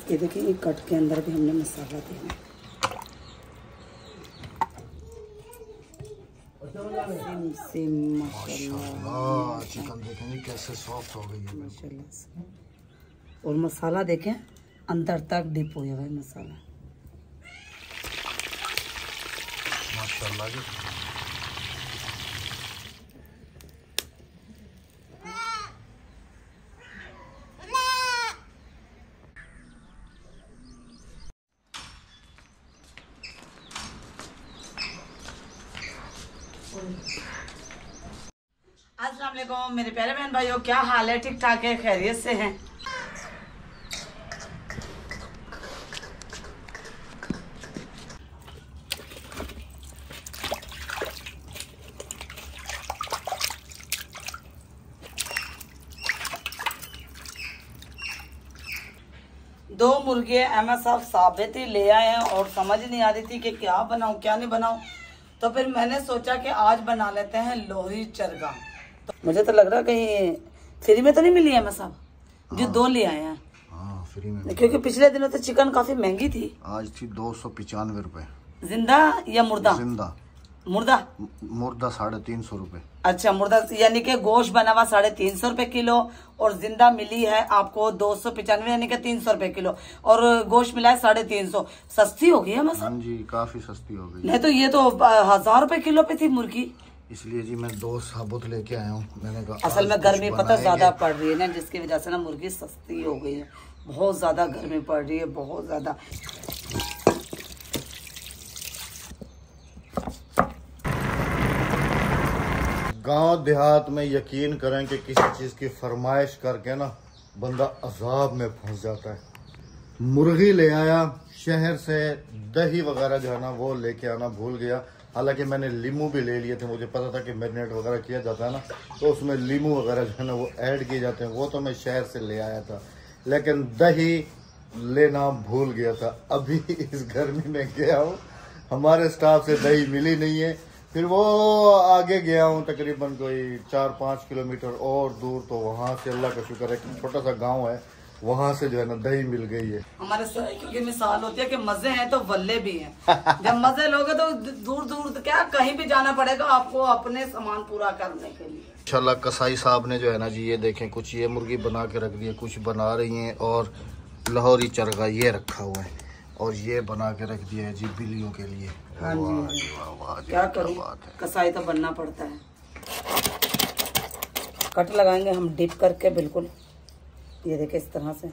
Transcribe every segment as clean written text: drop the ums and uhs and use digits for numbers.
ये देखिए, ये कट के अंदर भी हमने मसाला देना। सिम माशाल्लाह, चिकन देखेंगे कैसे सॉफ्ट हो गई है माशाल्लाह से। और मसाला देखें अंदर तक डिप हो गया है मसाला माशाल्लाह जी। अस्सलाम वालेकुम मेरे प्यारे बहन भाइयों, क्या हाल है? ठीक ठाक है, खैरियत से हैं? दो मुर्गे अहमद साहब साबित ही ले आए हैं और समझ नहीं आ रही थी कि क्या बनाऊं क्या नहीं बनाऊं। तो फिर मैंने सोचा कि आज बना लेते हैं लोहरी चरगा। तो मुझे तो लग रहा कहीं फ्री में तो नहीं मिली अहमद साहब? जो हाँ, 2 ले आए हैं। हाँ फ्री में, क्योंकि पिछले दिनों तो चिकन काफी महंगी थी। आज थी 295 रुपए। जिंदा या मुर्दा? जिंदा। मुर्दा? मुर्दा 350 रुपए। अच्छा, मुर्दा यानी कि गोश्त बना हुआ 350 रुपए किलो और जिंदा मिली है आपको 295 यानी कि 300 रुपए किलो और गोश्त मिला है 350। सस्ती हो गई है मसा? हाँ जी, काफी सस्ती हो गई। नहीं तो ये तो 1000 रुपए किलो पे थी मुर्गी। इसलिए जी मैं 2 साबुत लेके आया हूँ। मैंने कहा असल में गर्मी पता ज्यादा पड़ रही है ना, जिसकी वजह से ना मुर्गी सस्ती हो गई है। बहुत ज्यादा गर्मी पड़ रही है, बहुत ज्यादा। गांव देहात में यकीन करें कि किसी चीज की फरमाइश करके ना बंदा अजाब में फंस जाता है। मुर्गी ले आया शहर से, दही वगैरह जो है ना वो लेके आना भूल गया। हालांकि मैंने लीमू भी ले लिए थे, मुझे पता था कि मैरिनेट वगैरह किया जाता है ना तो उसमें लीमू वगैरह जो है ना वो ऐड किए जाते हैं, वो तो मैं शहर से ले आया था। लेकिन दही लेना भूल गया था। अभी इस गर्मी में गया हूँ, हमारे स्टाफ से दही मिली नहीं है। फिर वो आगे गया हूँ तकरीबन कोई 4-5 किलोमीटर और दूर, तो वहाँ से अल्लाह का शुक्र है कि छोटा सा गांव है, वहाँ से जो है ना दही मिल गई है। हमारे क्योंकि मिसाल होती है कि मजे हैं तो वल्ले भी हैं। जब मजे लोगे तो दूर दूर तो क्या कहीं भी जाना पड़ेगा आपको अपने सामान पूरा करने के लिए। इंशाल्लाह कसाई साहब ने जो है ना जी ये देखें, कुछ ये मुर्गी बना के रख दी है, कुछ बना रही हैं, और लाहौरी चरगा ये रखा हुआ है और ये बना के रख दिया है जी बिल्लियों के लिए। हाँ जी, क्या करूं, कसाई तो बनना पड़ता है। कट लगाएंगे हम डिप करके बिल्कुल, ये देखें इस तरह से,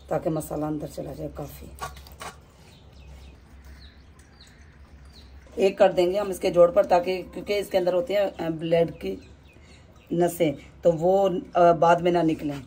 ताकि मसाला अंदर चला जाए काफी। एक कर देंगे हम इसके जोड़ पर, ताकि क्योंकि इसके अंदर होती है ब्लड की नसें, तो वो बाद में ना निकलें।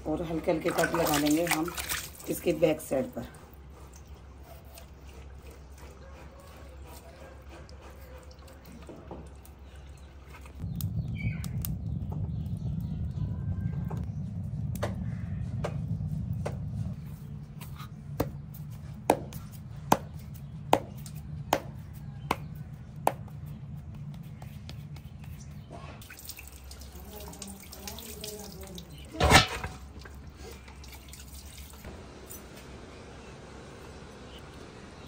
और हल्के हल्के कट लगा लेंगे हम इसके बैक साइड पर।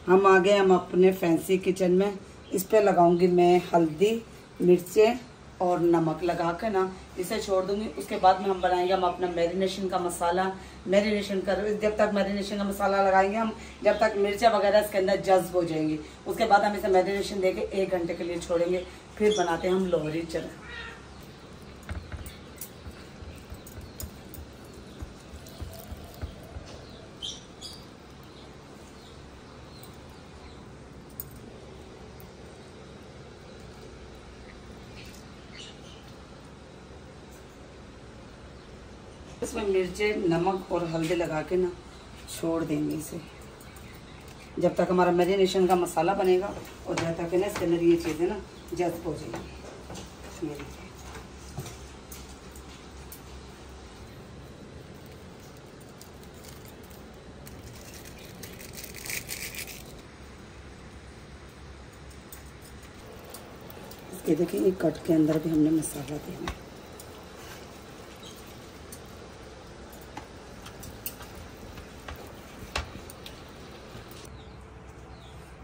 हम आ गए हम अपने फैंसी किचन में। इस पे लगाऊंगी मैं हल्दी, मिर्चें और नमक लगा के ना इसे छोड़ दूंगी। उसके बाद में हम बनाएंगे हम अपना मैरिनेशन का मसाला। मैरिनेशन कर जब तक मैरिनेशन का मसाला लगाएंगे हम, जब तक मिर्चें वगैरह इसके अंदर जज्ब हो जाएंगी, उसके बाद हम इसे मैरिनेशन देके 1 घंटे के लिए छोड़ेंगे। फिर बनाते हैं हम लोहरी चरगा। इसमें मिर्चें, नमक और हल्दी लगा के ना छोड़ देंगे इसे, जब तक हमारा मैरिनेशन का मसाला बनेगा और जब तक ना इसके अंदर ये चीज़ें ना जज्ब हो जाएंगी। ये देखिए, ये कट के अंदर भी हमने मसाला देना है।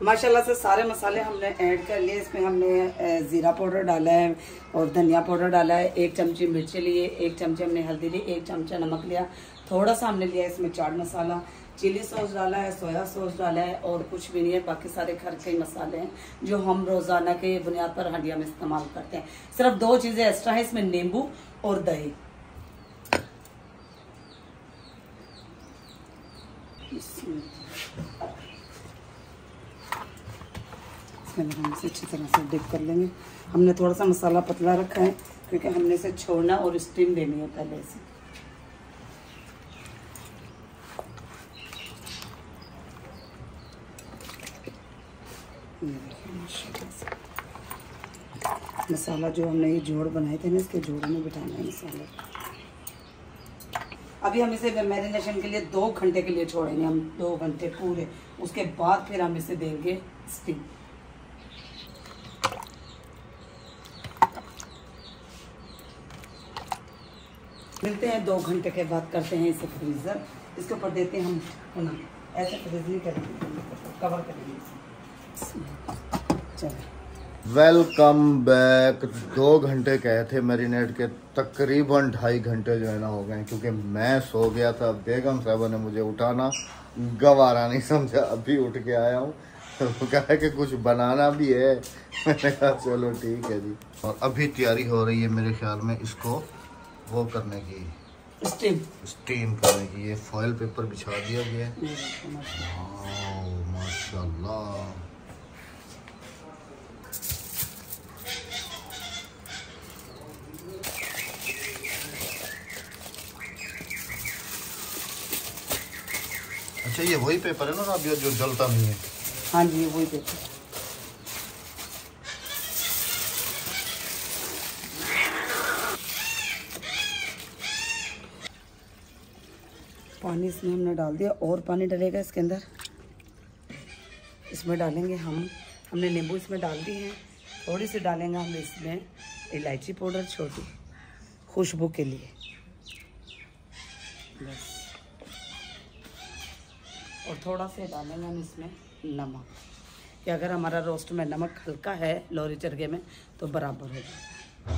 माशाल्लाह से सारे मसाले हमने ऐड कर लिए। इसमें हमने ज़ीरा पाउडर डाला है और धनिया पाउडर डाला है, 1 चमची मिर्ची लिए, 1 चमचे हमने हल्दी ली, 1 चमचा नमक लिया, थोड़ा सा हमने लिया इसमें चाट मसाला, चिली सॉस डाला है, सोया सॉस डाला है और कुछ भी नहीं है। बाकी सारे घर के मसाले हैं जो हम रोज़ाना के बुनियाद पर हंडिया में इस्तेमाल करते हैं। सिर्फ 2 चीज़ें एक्स्ट्रा है इसमें, नींबू और दही। हम इसे अच्छी तरह से डिप कर लेंगे। हमने थोड़ा सा मसाला पतला रखा है क्योंकि हमने इसे छोड़ना और स्टीम देनी है पहले से। मसाला जो हमने ये जोड़ बनाए थे ना, इसके जोड़ में बिठाना है मसाले। अभी हम इसे मैरिनेशन के लिए 2 घंटे के लिए छोड़ेंगे, हम 2 घंटे पूरे। उसके बाद फिर हम इसे देंगे स्टीम। मिलते हैं 2 घंटे के बाद, करते हैं इसे फ्रीज़र। इसके ऊपर देते हैं हम ना, ऐसे फ्रीज नहीं करेंगे, कवर करेंगे इसे। चलो वेलकम बैक। 2 घंटे कहे थे मैरिनेट के, तकरीबन 2.5 घंटे जो है ना हो गए, क्योंकि मैं सो गया था। बेगम साहबा ने मुझे उठाना गवारा नहीं समझा, अभी उठ के आया हूँ। तो कहा कि कुछ बनाना भी है। मैंने कहा चलो ठीक है जी। और अभी तैयारी हो रही है मेरे ख्याल में इसको वो करने की, स्टीम करने की। ये फॉइल पेपर बिछा दिया गया है। माशाल्लाह। अच्छा, ये वही पेपर है ना अभी जो जलता नहीं है? हाँ जी, वही पेपर। पानी इसमें हमने डाल दिया और पानी डलेगा इसके अंदर। इसमें डालेंगे हमने नींबू इसमें डाल दी है, थोड़ी सी डालेंगे हम इसमें इलायची पाउडर, छोटी खुशबू के लिए बस। और थोड़ा सा डालेंगे हम इसमें नमक, कि अगर हमारा रोस्ट में नमक हल्का है लोरी चरगे में तो बराबर हो जाएगा।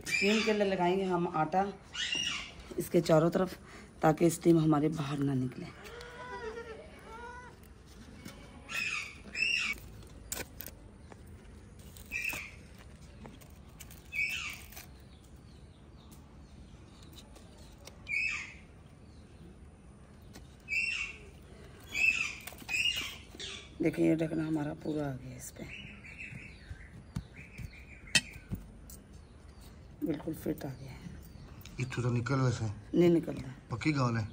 स्टीम के लिए लगाएंगे हम आटा इसके चारों तरफ, ताकि स्टीम हमारे बाहर ना निकले। देखिए, ये ढकना हमारा पूरा आ गया, इस पे बिल्कुल फिट आ गया है। इथु तो निकल वैसे नहीं निकल रहा, पक्की गाल है।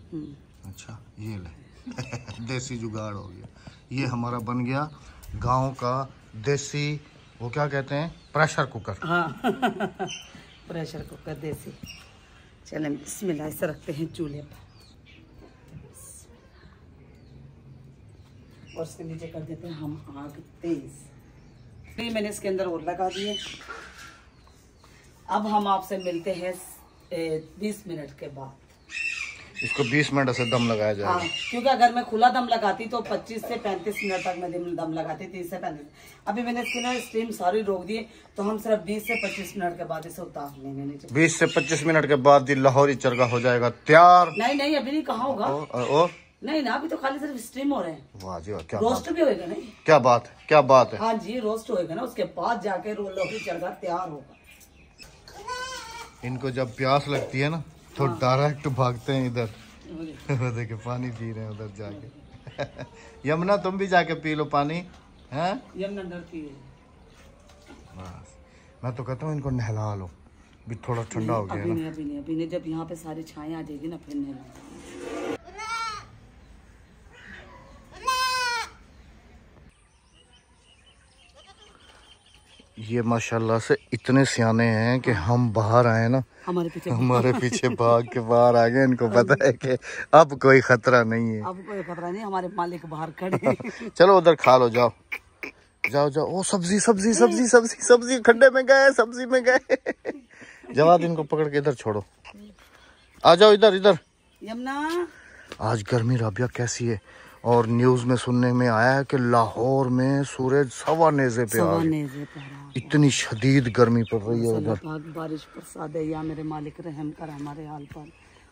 अच्छा, ये ले देसी जुगाड़ हो गया। ये हमारा बन गया गांव का देसी, वो क्या कहते हैं, प्रेशर कुकर। हाँ प्रेशर कुकर देसी। चलें बिस्मिल्लाह, इसे रखते हैं चूल्हे पर और इसके नीचे कर देते हैं हम आग तेज। ये मैंने इसके अंदर और लगा दिए। अब हम आपसे मिलते हैं 20 मिनट के बाद। इसको 20 मिनट से दम लगाया जाएगा। हाँ, क्योंकि अगर मैं खुला दम लगाती तो 25 से 35 मिनट तक मैं दम लगाती, 30 से 35। अभी मैंने इसकी ना स्टीम सारी रोक दी, तो हम सिर्फ 20 से 25 मिनट के बाद इसे उतार लेंगे नीचे। 20 से 25 मिनट के बाद ये लाहौरी चरगा हो जाएगा तैयार। नहीं, अभी नहीं, कहाँ होगा। और नहीं ना, अभी तो खाली सिर्फ स्टीम हो रहे हैं। वाह जी वाह, क्या रोस्ट भी होएगा। नहीं, क्या बात है। हाँ जी, रोस्ट होएगा ना, उसके बाद जाके लाहौरी चरगा तैयार होगा। इनको जब प्यास लगती है ना तो डायरेक्ट भागते हैं इधर। देखिए पानी पी रहे हैं उधर जाके। यमुना तुम भी जाके पी लो पानी। हैं? यमुना डरती है। बस मैं तो कहता हूँ इनको नहला लो, भी थोड़ा ठंडा हो गया ना। अभी नहीं, जब यहाँ पे सारी छाएं आ जाएगी ना फिर नहला। ये माशाल्लाह से इतने सियाने हैं कि हम बाहर आए ना हमारे पीछे भाग के बाहर आ गए। इनको पता है कि अब कोई खतरा नहीं है। अब कोई खतरा नहीं, हमारे मालिक बाहर खड़े। चलो उधर खा लो, जाओ जाओ जाओ। ओ सब्जी सब्जी सब्जी सब्जी सब्जी, खड्डे में गए, सब्जी में गए। जवाब इनको पकड़ के इधर छोड़ो, आ जाओ इधर इधर। यमुना आज गर्मी राबिया कैसी है? और न्यूज में सुनने में आया है कि लाहौर में सूरज सवा नेज़े पे आ गया। इतनी शदीद गर्मी पड़ रही है उधर। बारिश बरसात है या मेरे मालिक रहम कर हमारे हाल पर।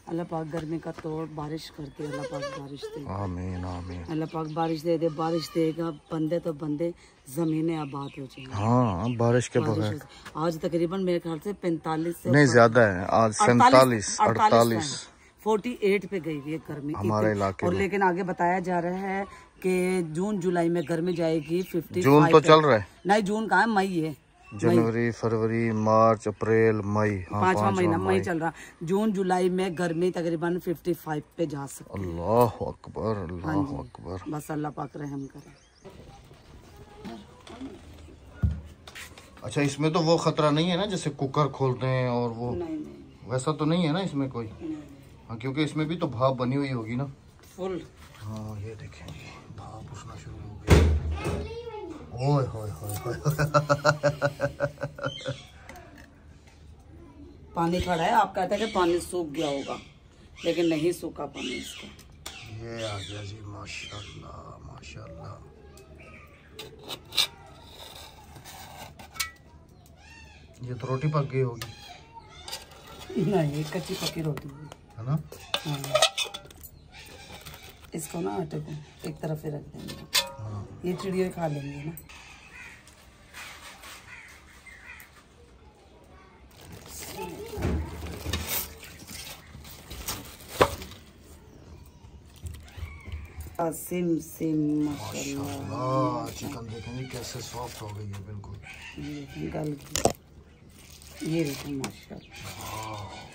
अल्लाह पाक गर्मी का तोड़ बारिश करते, अल्लाह पाक बारिश दे। आमीन आमीन। अल्लाह पाक बारिश दे दे, बारिश देगा बंदे तो बंदे ज़मीनें आबाद हो जाएंगी। हाँ बारिश के बगैर आज तकरीबन मेरे ख्याल से 45 से नहीं ज्यादा है, आज 47 48 48 पे गई हुई है गर्मी हमारे इलाके और में। लेकिन आगे बताया जा रहा है कि जून जुलाई में गर्मी जाएगी 50। जून तो चल रहा है। नहीं जून कहाँ है, मई है। जनवरी फरवरी मार्च अप्रैल मई, हाँ 5वां महीना मई चल रहा। जून जुलाई में गर्मी तकरीबन 55 पे जा सकती है। अल्लाह अकबर अल्लाह अकबर। बस अल्लाह पाक रहम करे। अच्छा इसमें तो वो खतरा नहीं है ना, जैसे कुकर खोलते हैं और वो नहीं नहीं वैसा तो नहीं है ना इसमें कोई? हाँ क्योंकि इसमें भी तो भाप बनी हुई होगी ना फुल। हाँ ये देखें भाप उठना शुरू हो गया। ओए होए होए होए। पानी खड़ा है, आप कहते हैं कि पानी सूख गया होगा, लेकिन नहीं सूखा पानी इसका। ये आ गया जी, माशाल्लाह माशाल्लाह। ये तो रोटी पक गई होगी। नहीं कच्ची पक्की रोटी है ना। हाँ। इसको ना आटे को एक तरफ ही रख देंगे। हाँ। ये चिड़िया खा लेंगे ना। सिम सिम माशाल्लाह। चिकन देखेंगे कैसे सॉफ्ट हो गई है बिल्कुल। गल ये देखो माशाल्लाह।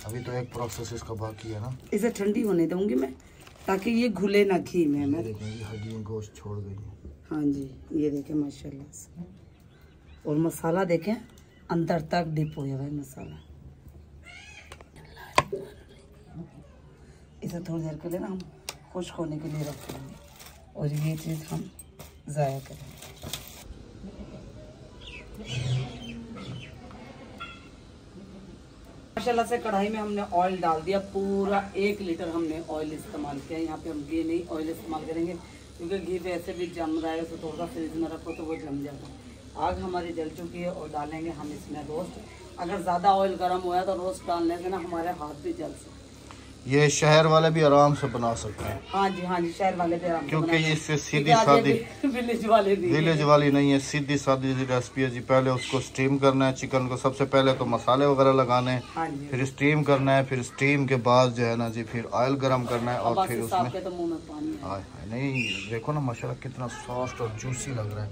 अभी तो एक प्रोसेस इसका बाकी है ना। इसे ठंडी होने दूंगी मैं ताकि ये घुले ना घी में। मैं देखेंगे हड्डियां गोश्त छोड़ गई है। हाँ जी ये देखें माशाल्लाह से। और मसाला देखें अंदर तक डिप हो गया है मसाला। इसे थोड़ी देर के लिए ना हम खुश्क होने के लिए रखेंगे और ये चीज़ हम ज़ाया करेंगे। माशाल्लाह से कढ़ाई में हमने ऑयल डाल दिया, पूरा 1 लीटर हमने ऑयल इस्तेमाल किया। यहाँ पे हम घी नहीं ऑयल इस्तेमाल करेंगे क्योंकि घी पे ऐसे भी जम रहा है, तो थोड़ा सा फ्रिज में रखो तो वो जम जाता है। आग हमारी जल चुकी है और डालेंगे हम इसमें रोस्ट। अगर ज़्यादा ऑयल गर्म हुआ तो रोस्ट डालने से ना हमारे हाथ भी जल सकते। ये शहर वाले भी आराम से बना सकते हैं। हाँ जी शहर वाले भी आराम, क्योंकि ये इससे सीधी सादी विलेज वाली नहीं है, सीधी सादी रेसिपी है जी। पहले उसको स्टीम करना है चिकन को, सबसे पहले तो मसाले वगैरह लगाने हैं। हाँ फिर स्टीम करना है, फिर स्टीम के बाद जो है ना जी फिर ऑयल गरम करना है और फिर उसमें तो मुंह में पानी है। नहीं देखो ना माशाल्लाह कितना सॉफ्ट और जूसी लग रहा है।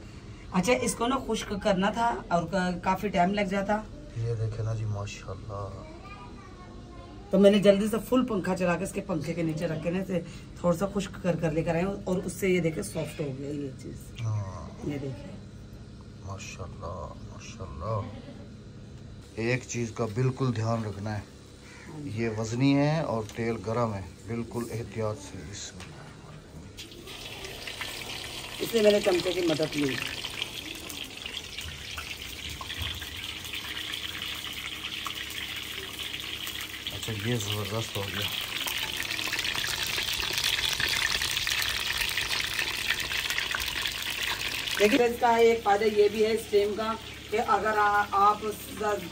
अच्छा इसको ना खुश्क करना था और काफी टाइम लग जाता। ये देखे ना जी माशाल्लाह। तो मैंने जल्दी से फुल पंखा चला के इसके पंखे के नीचे रखने से थोड़ा सा खुश्क कर लेकर आए और उससे ये देखे सॉफ्ट हो गया ये चीज। ये देखिए माशाल्लाह माशाल्लाह। एक चीज का बिल्कुल ध्यान रखना है, ये वजनी है और तेल गरम है, बिल्कुल एहतियात से। इसलिए मैंने चमचे की मदद ली। अच्छा ये जबरदस्त हो गया। देखिए इसका एक फायदा ये भी है स्टीम का कि अगर आप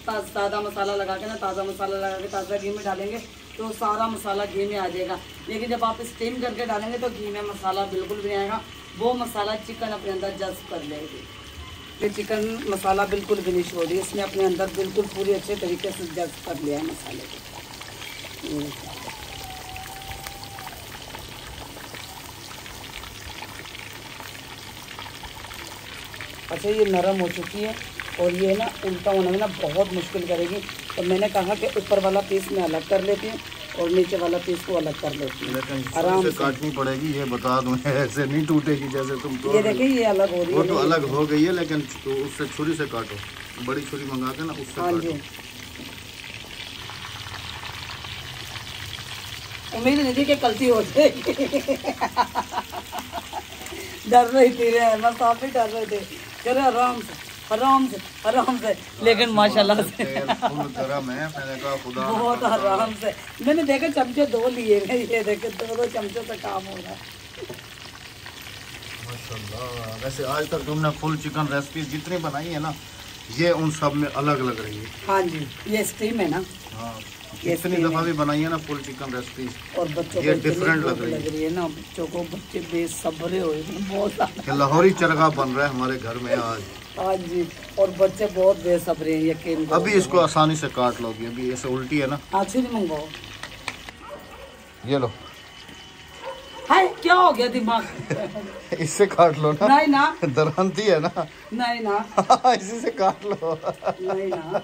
ताज़ा मसाला लगा के ना ताज़ा मसाला लगा के ताज़ा घी में डालेंगे तो सारा मसाला घी में आ जाएगा। लेकिन जब आप स्टीम करके डालेंगे तो घी में मसाला बिल्कुल भी नहीं आएगा, वो मसाला चिकन अपने अंदर जज्ब कर लेगी। ये चिकन मसाला बिल्कुल फिनिश हो रही है, इसने अपने अंदर बिल्कुल पूरी अच्छे तरीके से जज्ब कर लिया है मसाले को। अच्छा ये नरम हो चुकी है और ये ना उल्टा होने में ना बहुत मुश्किल करेगी, तो मैंने कहा कि ऊपर वाला पीस मैं अलग कर लेती हूँ और नीचे वाला पीस को अलग कर लेती हूँ। आराम से काटनी पड़ेगी, ये बता दूं, ऐसे नहीं टूटेगी जैसे तुम तो। ये देखिए ये अलग हो रही है, वो तो अलग हो गई है लेकिन उससे छुरी से काटो। बड़ी छुरी मंगा के ना उससे। हाँ जी, उम्मीद नहीं थी कि गलती हो जाएगी। डर रही थी रे, मैं काफी डर रहे थे, कह रहे आराम से आराम से आराम से, लेकिन माशाल्लाह से फुल गरम है। मैंने कहा खुदा बहुत आराम से। मैंने देखा चमचे 2 लिए हैं, ये देखे 2 चमचों से काम हो रहा है माशाल्लाह। वैसे आज तक तुमने फुल चिकन रेसिपी जितनी बनाई है ना, ये उन सब में अलग अलग रही है। हाँ जी, ये स्टीम है ना। हाँ, इतनी दफा भी बनाई है ना फुल चिकन रेसिपी, और बच्चों ये को डिफरेंट लग रही है ना। बच्चों को, बच्चे बेसब्रे हुए बहुत। लाहौरी चरखा बन रहा है हमारे घर में आज। हाँ जी, और बच्चे बहुत बेसब्रे हैं, यकीन करो। अभी इसको आसानी से काट लोगी, अभी ऐसे उल्टी है ना। आज नहीं मंगवाओ। ये लो, हाय क्या हो गया दिमाग। इससे काट लो ना। नहीं ना, दरांती है ना। नहीं ना, इसी से काट लो। नहीं ना।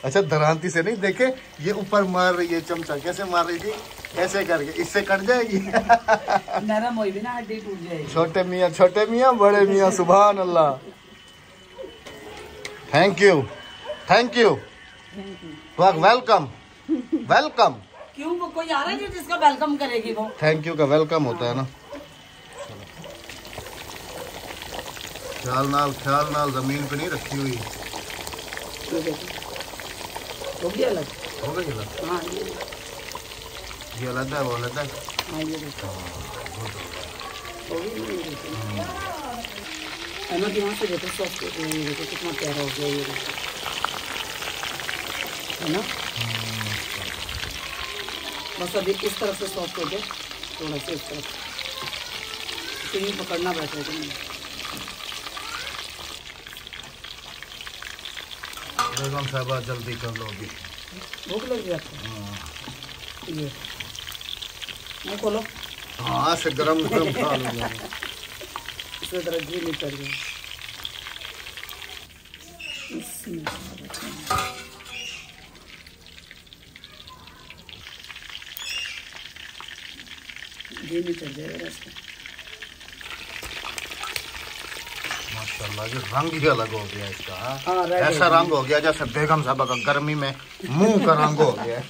अच्छा, दरांती से नहीं, देखे ये ऊपर मार रही है चमचा, कैसे मार रही थी, ऐसे करके, इससे कट जाएगी। नरम होई भी ना, हड्डी टूट जाएगी। छोटे मियाँ बड़े मियाँ, सुभान अल्लाह। Thank you thank you welcome welcome. क्यों, वो कोई आ रहा है जिसका वेलकम करेगी वो? थैंक यू का वेलकम होता है ना। ख्याल नाल जमीन पे नहीं रखी हुई। हो गया अलग, हो गई अलग। हाँ ये अलग है, वो अलग है। हाँ, ये देखो हो गई ना, ये देखो। अहमद यहाँ से देखो सॉफ्ट, ये देखो कितना प्यारा हो गया, ये देखो है ना। बस अभी इस तरफ से सॉफ्ट हो गया, थोड़ा सा इस तरफ तो ये पकड़ना बैठे थे। बेगम साहबा जल्दी कर लो, अभी भूख लग गई आपको? ये नहीं खोलो। हाँ, से गरम गरम खा लो। इसमें तरह घी निकल गया। घी निकल जाएगा इसका। माशाल्लाह, ये रंग ही अलग हो गया इसका। हाँ, ऐसा रंग हो गया जैसे बेगम साहबा का गर्मी में मुंह का रंग हो गया।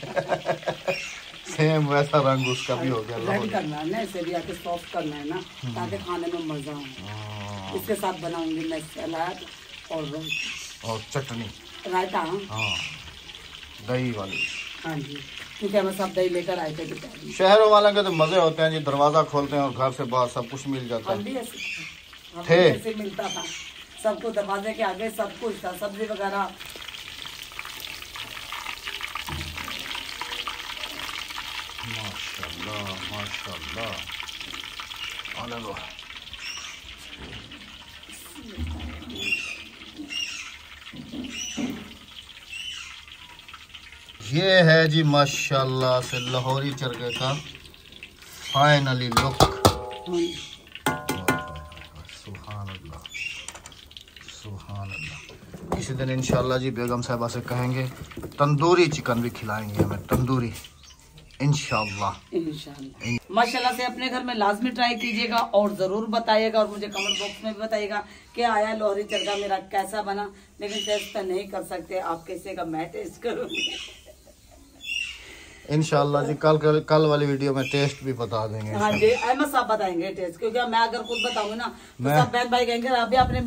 सेम वैसा रंग उसका भी हो गया। रेड करना है ना, इसे भी आके सॉफ्ट करना है ना, ताकि खाने में मजा हो। इसके साथ बनाऊंगी मैं सलाद और चटनी, रायता। हाँ, दही वाली। हाँ जी, क्योंकि हम सब दही लेकर आए थे। शहरों वाले के तो मजे होते हैं जी, दरवाजा खोलते हैं और घर से बाहर सब कुछ मिल जाता है। ऐसे मिलता था सबको, दरवाजे के आगे सब कुछ था, सब्जी वगैरह। माशाल्लाह माशाल्लाह। ये है जी माशाल्लाह से लाहौरी चरखे का फाइनली लुक। सुभान अल्लाह सुभान अल्लाह। किसी दिन इंशाल्लाह जी बेगम साहिबा से कहेंगे तंदूरी चिकन भी खिलाएंगे हमें, तंदूरी इंशाल्लाह। माशाल्लाह से अपने घर में लाजमी ट्राई कीजिएगा और ज़रूर बताइएगा, और मुझे कमेंट बॉक्स में भी बताइएगा कि आया लाहौरी चरखा मेरा कैसा बना। लेकिन टेस्ट तो नहीं कर सकते आप कैसे का, मैं टेस्ट करूँगी इंशाल्लाह जी। कल वाली वीडियो में टेस्ट भी बता देंगे। हाँ जी, अहमद साहब बताएंगे टेस्ट, क्योंकि मैं अगर खुद बताऊंगी ना तो सब बहन भाई कहेंगे अभी अपने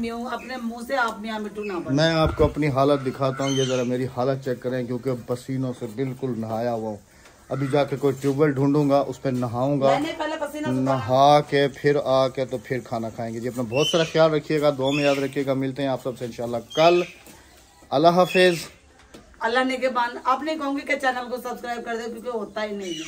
मुंह से आप मियां मिट्टू ना बने। मैं आपको अपनी हालत दिखाता हूँ, ये जरा मेरी हालत चेक करें, क्योंकि पसीनों से बिल्कुल नहाया हुआ हूँ। अभी जाके कोई ट्यूबवेल ढूंढूंगा, उस पर नहाऊंगा, नहा के फिर आके तो फिर खाना खाएंगे जी। अपना बहुत सारा ख्याल रखिएगा, दुआ में याद रखिएगा। मिलते हैं आप सबसे इंशाल्लाह कल। अल्लाह हाफिज। अल्लाह ने के बाद आपने कहूंगी कि चैनल को सब्सक्राइब कर दे, क्योंकि होता ही नहीं है।